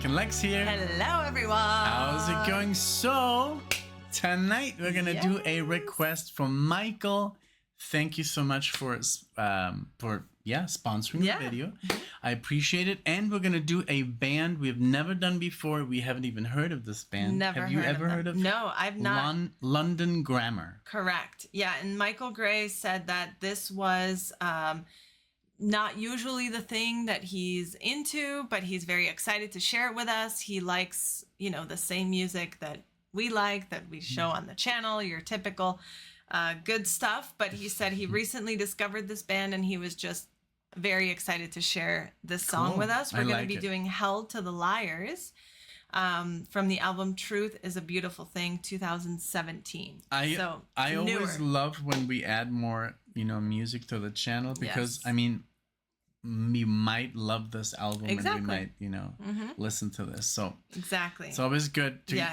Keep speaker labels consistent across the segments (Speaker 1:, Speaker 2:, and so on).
Speaker 1: NicknLex here.
Speaker 2: Hello, everyone.
Speaker 1: How's it going? So, tonight we're gonna do a request from Michael. Thank you so much for sponsoring the video. I appreciate it. And we're gonna do a band we've never done before. We haven't even heard of this band.
Speaker 2: Never.
Speaker 1: Have you ever heard of?
Speaker 2: No, I've not.
Speaker 1: London Grammar.
Speaker 2: Correct. Yeah, and Michael Gray said that this was not usually the thing that he's into, but he's very excited to share it with us. He likes, the same music that we like, that we show on the channel, your typical good stuff. But he said he recently discovered this band and he was just very excited to share this song with us. We're going to be doing Held to the Liars from the album Truth is a Beautiful Thing, 2017.
Speaker 1: I always love when we add more, music to the channel because, we might love this album and we might, listen to this. So
Speaker 2: exactly,
Speaker 1: it's always good to,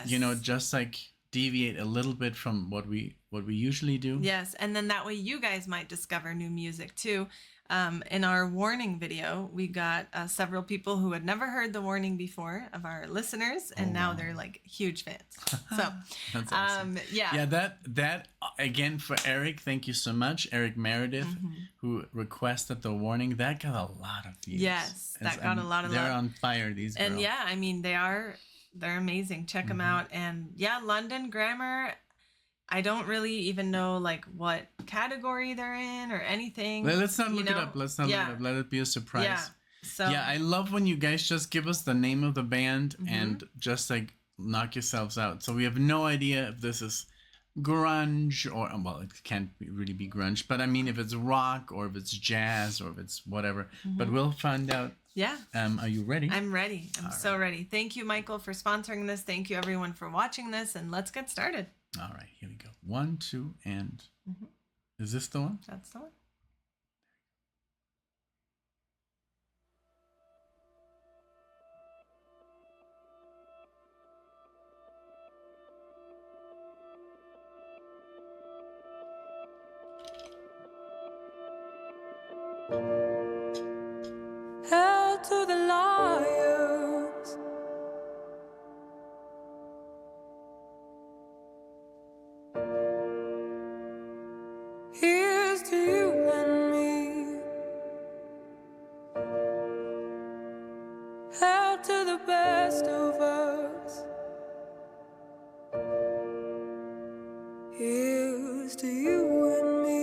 Speaker 1: just like deviate a little bit from what we usually do.
Speaker 2: Yes, and then that way you guys might discover new music too. In our warning video, we got several people who had never heard the warning before of our listeners, and now they're like huge fans. So
Speaker 1: that's awesome. That again for Eric, thank you so much, Eric Meredith, who requested the warning. That got a lot of views.
Speaker 2: Yes, that got a lot of love.
Speaker 1: They're on fire, these girls.
Speaker 2: And they're amazing. Check them out. And London Grammar. I don't really even know like what category they're in or anything.
Speaker 1: Let's not look it up. Let's not look it up. Let it be a surprise.
Speaker 2: Yeah. So
Speaker 1: I love when you guys just give us the name of the band and just like knock yourselves out. So we have no idea if this is grunge or it can't really be grunge, but if it's rock or if it's jazz or if it's whatever. But we'll find out.
Speaker 2: Yeah.
Speaker 1: Are you ready?
Speaker 2: I'm ready. I'm so ready. Thank you, Michael, for sponsoring this. Thank you, everyone, for watching this, and let's get started.
Speaker 1: All right, here we go. 1, 2, and is this the one?
Speaker 2: That's the one.
Speaker 3: Held to the liars. Here's to you and me. Held to the best of us. Here's to you and me.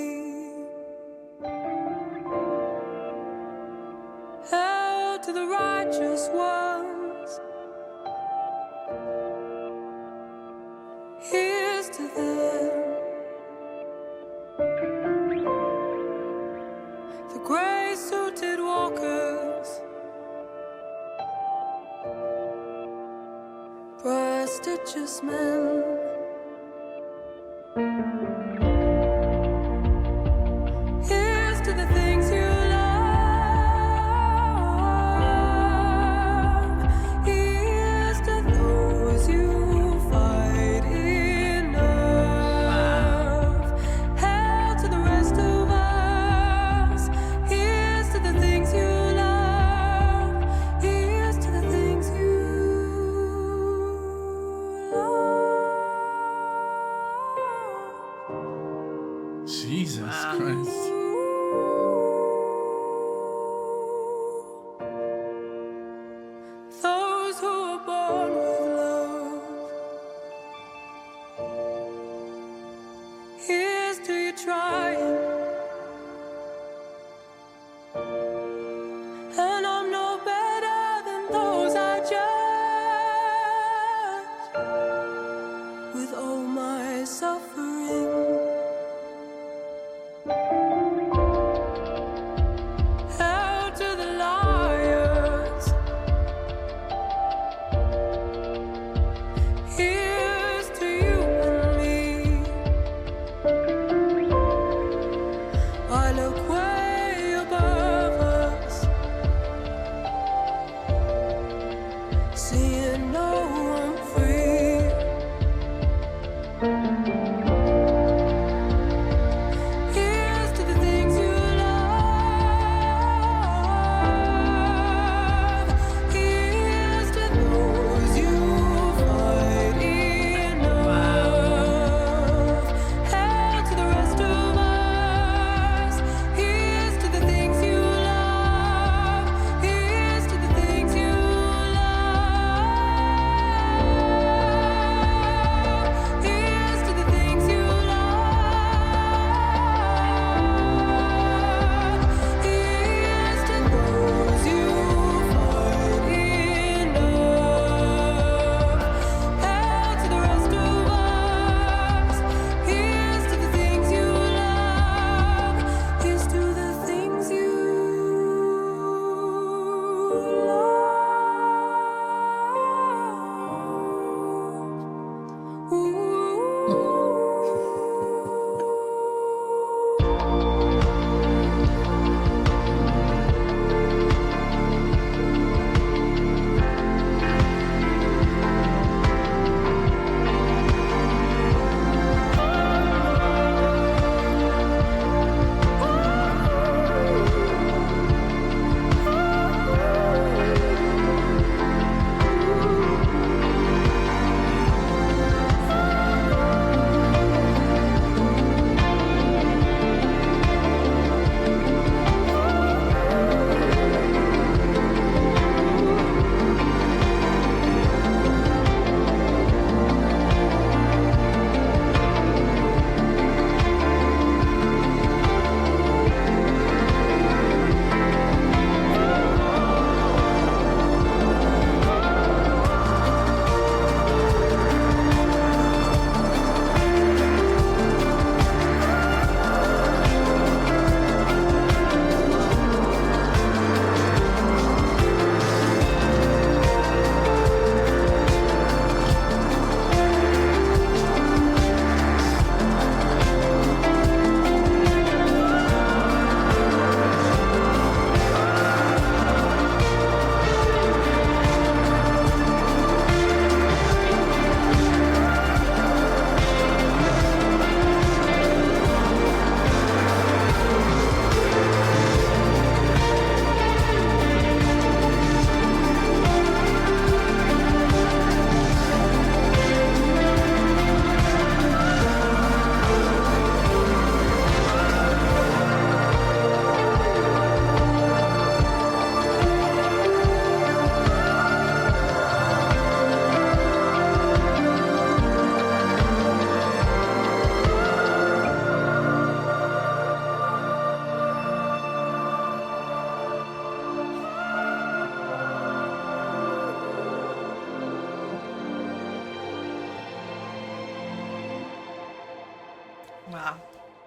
Speaker 3: Held to the righteous ones. Here's to them. The gray-suited walkers, prestigious men. Here's to the things you love. Here's to those you fight enough. Held to the rest of us. Here's to the things you love. Here's to the things you love.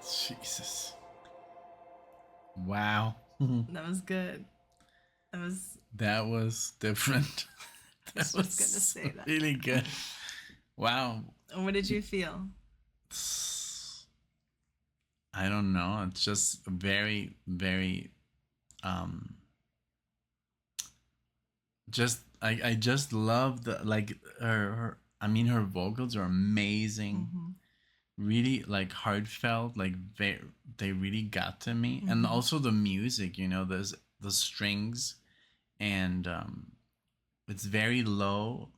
Speaker 1: Jesus. Wow.
Speaker 2: That was good. That was.
Speaker 1: That was different.
Speaker 2: I was just gonna say that.
Speaker 1: Really good. Wow.
Speaker 2: What did you feel?
Speaker 1: I don't know. It's just very, very just I just love the like her I mean her vocals are amazing. Really like heartfelt, like they really got to me. And also the music, you know, there's the strings and it's very low,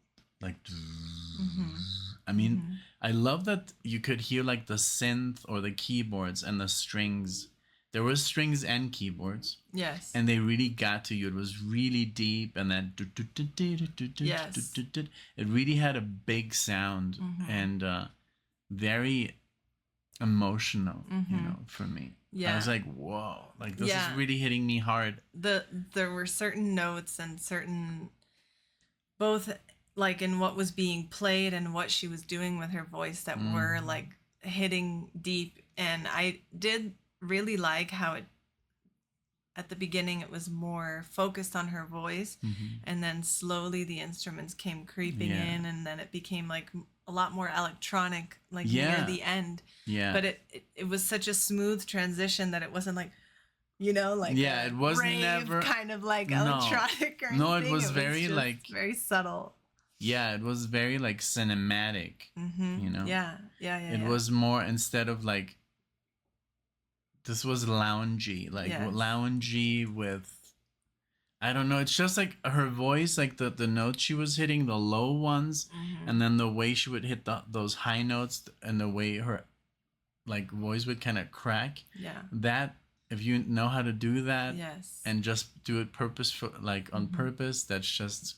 Speaker 1: like I mean, I love that you could hear like the synth or the keyboards and the strings. There were strings and keyboards.
Speaker 2: Yes.
Speaker 1: And they really got to you. It was really deep, and then
Speaker 2: Yes.
Speaker 1: it really had a big sound and very emotional, you know, for me.
Speaker 2: Yeah.
Speaker 1: I was like, whoa, like this
Speaker 2: Yeah.
Speaker 1: is really hitting me hard.
Speaker 2: There were certain notes and certain, both like in what was being played and what she was doing with her voice, that were like hitting deep. And I did really like how it, at the beginning, it was more focused on her voice, and then slowly the instruments came creeping in, and then it became like a lot more electronic, like near the end.
Speaker 1: Yeah.
Speaker 2: But it was such a smooth transition that it wasn't like, you know, like
Speaker 1: Yeah, it was
Speaker 2: rave
Speaker 1: never
Speaker 2: kind of like
Speaker 1: No.
Speaker 2: electronic or
Speaker 1: No, it
Speaker 2: anything.
Speaker 1: was very,
Speaker 2: just
Speaker 1: like-
Speaker 2: very subtle.
Speaker 1: Yeah, it was very like cinematic, you know.
Speaker 2: Yeah.
Speaker 1: It was more, instead of like, this was loungy, like
Speaker 2: Yes.
Speaker 1: loungy with, I don't know, it's just like her voice, like the notes she was hitting, the low ones, and then the way she would hit those high notes, and the way her like voice would kind of crack.
Speaker 2: Yeah.
Speaker 1: That, if you know how to do that,
Speaker 2: Yes.
Speaker 1: and just do it purposeful, like on purpose, that's just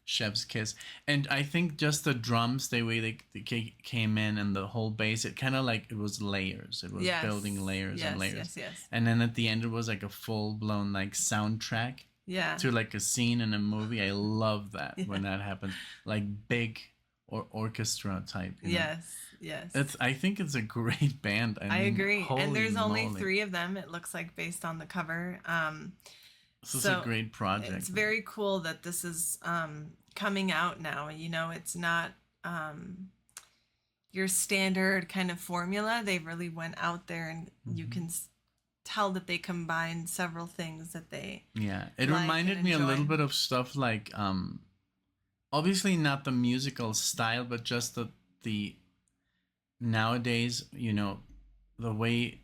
Speaker 1: chef's kiss. And I think just the drums, the way they came in, and the whole bass, it kind of like, it was layers. It was
Speaker 2: Yes.
Speaker 1: building layers and layers.
Speaker 2: Yes.
Speaker 1: And then at the end, it was like a full blown like soundtrack
Speaker 2: Yeah.
Speaker 1: to like a scene in a movie. I love that when that happens, like big or orchestra type. You know?
Speaker 2: Yes.
Speaker 1: I think it's a great band.
Speaker 2: I
Speaker 1: mean,
Speaker 2: agree. And
Speaker 1: holy
Speaker 2: there's only
Speaker 1: moly.
Speaker 2: 3 of them, it looks like, based on the cover.
Speaker 1: This is
Speaker 2: so
Speaker 1: a great project.
Speaker 2: It's very cool that this is coming out now. You know, it's not your standard kind of formula. They really went out there, and you can tell that they combined several things that they.
Speaker 1: Yeah, it
Speaker 2: like
Speaker 1: reminded
Speaker 2: and
Speaker 1: me a little
Speaker 2: enjoy.
Speaker 1: bit of stuff like obviously not the musical style, but just the nowadays, you know, the way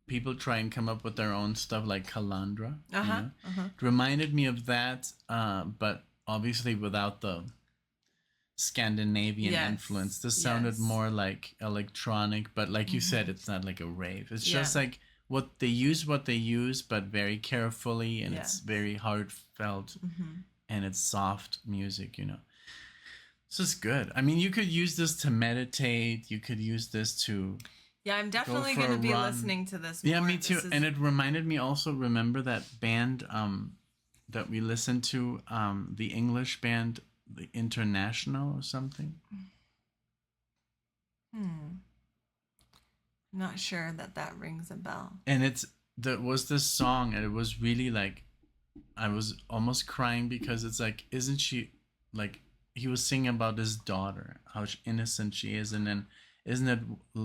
Speaker 1: people try and come up with their own stuff, like Calandra. You know? It reminded me of that, but obviously without the Scandinavian
Speaker 2: Yes,
Speaker 1: influence. This sounded
Speaker 2: yes.
Speaker 1: more like electronic, but like you said, it's not like a rave. It's just
Speaker 2: Yeah.
Speaker 1: like what they use, but very carefully, and it's very heartfelt, and it's soft music, you know. This is good. I mean, you could use this to meditate. You could use this to...
Speaker 2: Yeah, I'm definitely
Speaker 1: for
Speaker 2: going
Speaker 1: a
Speaker 2: to be
Speaker 1: run.
Speaker 2: listening to this
Speaker 1: Yeah,
Speaker 2: more.
Speaker 1: me too.
Speaker 2: This is-
Speaker 1: And it reminded me also, remember that band that we listened to, the English band, the International or something?
Speaker 2: Not sure that rings a bell.
Speaker 1: And there was this song, and it was really like, I was almost crying, because it's like, isn't she, like, he was singing about his daughter, how innocent she is, and then, isn't it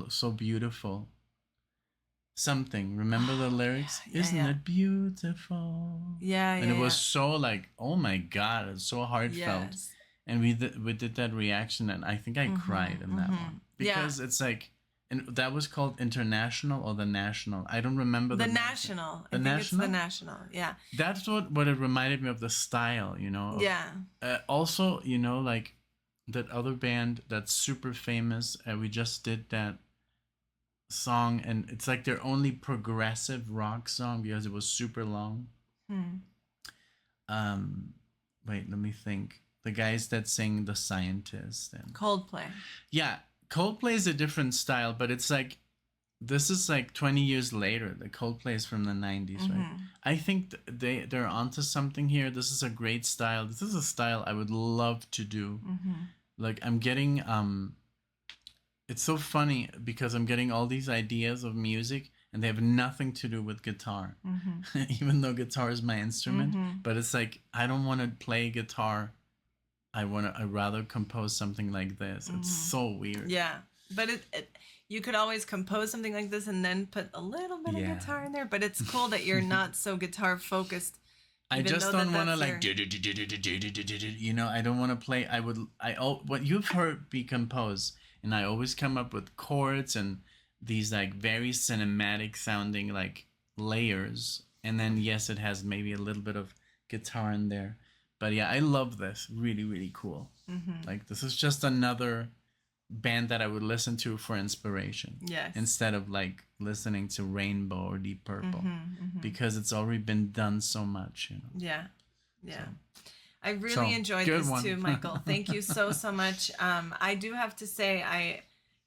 Speaker 1: so beautiful? Something. Remember the lyrics?
Speaker 2: yeah,
Speaker 1: Isn't
Speaker 2: yeah.
Speaker 1: it beautiful?
Speaker 2: Yeah,
Speaker 1: And it was so like, oh my God, it's so heartfelt.
Speaker 2: Yes.
Speaker 1: And we did that reaction, and I think I cried in that one,
Speaker 2: Yeah.
Speaker 1: because it's like, and that was called International or the National. I don't remember
Speaker 2: The
Speaker 1: name.
Speaker 2: National.
Speaker 1: The
Speaker 2: I think
Speaker 1: National?
Speaker 2: it's the National. Yeah.
Speaker 1: That's what it reminded me of, the style, you know.
Speaker 2: Yeah.
Speaker 1: Also, you know, like that other band that's super famous. We just did that song, and it's like their only progressive rock song because it was super long. Wait, let me think. The guys that sing The Scientist and
Speaker 2: Coldplay.
Speaker 1: yeah, Coldplay is a different style, but it's like, this is like 20 years later. The Coldplay is from the 90s, right? I think they're onto something here. This is a great style. This is a style I would love to do. Like, I'm getting it's so funny because I'm getting all these ideas of music and they have nothing to do with guitar. Even though guitar is my instrument, but it's like I don't want to play guitar. I'd rather compose something like this. It's so weird.
Speaker 2: Yeah. But you could always compose something like this and then put a little bit of guitar in there, but it's cool that you're not so guitar focused.
Speaker 1: I just don't want to like, I don't want to play. What you've heard me compose, and I always come up with chords and these like very cinematic sounding like layers. And then, yes, it has maybe a little bit of guitar in there. But yeah, I love this. Really, really cool. Like this is just another band that I would listen to for inspiration.
Speaker 2: Yes.
Speaker 1: Instead of like listening to Rainbow or Deep Purple, because it's already been done so much.
Speaker 2: Yeah. Yeah. I really enjoyed this too, Michael. Thank you so much. I do have to say, I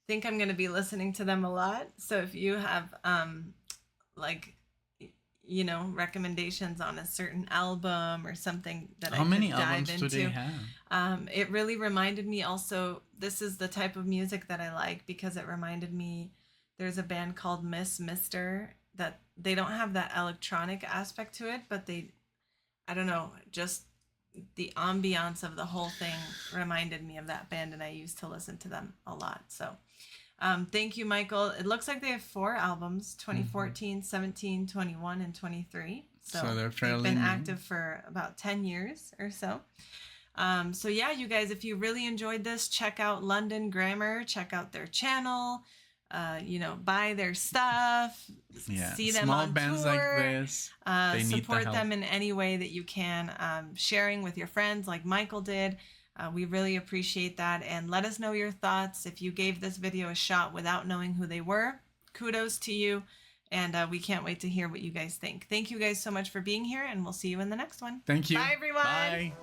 Speaker 2: think I'm going to be listening to them a lot. So if you have recommendations on a certain album or something that I could dive into. How many albums do they have? It really reminded me also, this is the type of music that I like because it reminded me, there's a band called Miss Mister that they don't have that electronic aspect to it, but I don't know, just the ambiance of the whole thing reminded me of that band, and I used to listen to them a lot. So thank you, Michael. It looks like they have 4 albums, 2014, 17, 21, and 23. So
Speaker 1: they're fairly
Speaker 2: they've been
Speaker 1: new.
Speaker 2: active for about 10 years or so. So yeah, you guys, if you really enjoyed this, check out London Grammar, check out their channel, buy their stuff, see them
Speaker 1: small
Speaker 2: on
Speaker 1: bands
Speaker 2: tour,
Speaker 1: like this, they need
Speaker 2: support
Speaker 1: the help.
Speaker 2: them in any way that you can, sharing with your friends like Michael did. We really appreciate that, and let us know your thoughts. If you gave this video a shot without knowing who they were, kudos to you, and we can't wait to hear what you guys think. Thank you guys so much for being here, and we'll see you in the next one.
Speaker 1: Thank you.
Speaker 2: Bye, everyone.
Speaker 1: Bye.